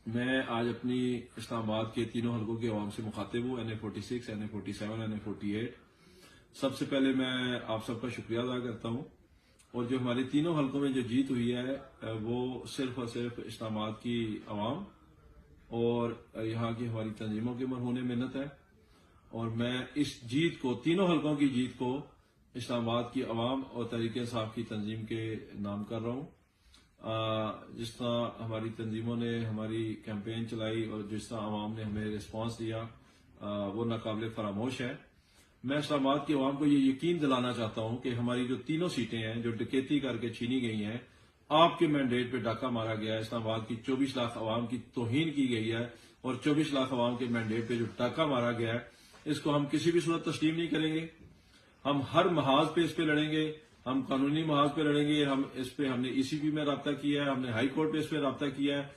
میں آج اپنی اسلام آباد کے تینوں حلقوں کے عوام سے مخاطب ہوں، NA46، NA47، NA48۔ سب سے پہلے میں آپ سب کا شکریہ ادا کرتا ہوں، اور جو ہمارے تینوں حلقوں میں جو جیت ہوئی ہے وہ صرف اور صرف اسلام آباد کی عوام اور یہاں کی ہماری تنظیموں کے مرہون منت ہے، اور میں اس جیت کو، تینوں حلقوں کی جیت کو، اسلام آباد کی عوام اور تحریک انصاف کی تنظیم کے نام کر رہا ہوں۔ جس طرح ہماری تنظیموں نے ہماری کیمپین چلائی اور جس طرح عوام نے ہمیں رسپانس دیا، وہ ناقابل فراموش ہے۔ میں اسلام آباد کی عوام کو یہ یقین دلانا چاہتا ہوں کہ ہماری جو تینوں سیٹیں ہیں جو ڈکیتی کر کے چھینی گئی ہیں، آپ کے مینڈیٹ پہ ڈاکہ مارا گیا ہے، اسلام آباد کی 24 لاکھ عوام کی توہین کی گئی ہے، اور 24 لاکھ عوام کے مینڈیٹ پہ جو ڈاکہ مارا گیا ہے، اس کو ہم کسی بھی صورت تسلیم نہیں کریں گے۔ ہم ہر محاذ پہ اس پہ لڑیں گے، ہم قانونی محاذ پہ لڑیں گے، ہم نے ECP میں رابطہ کیا ہے، ہم نے ہائی کورٹ پہ اس پہ رابطہ کیا ہے،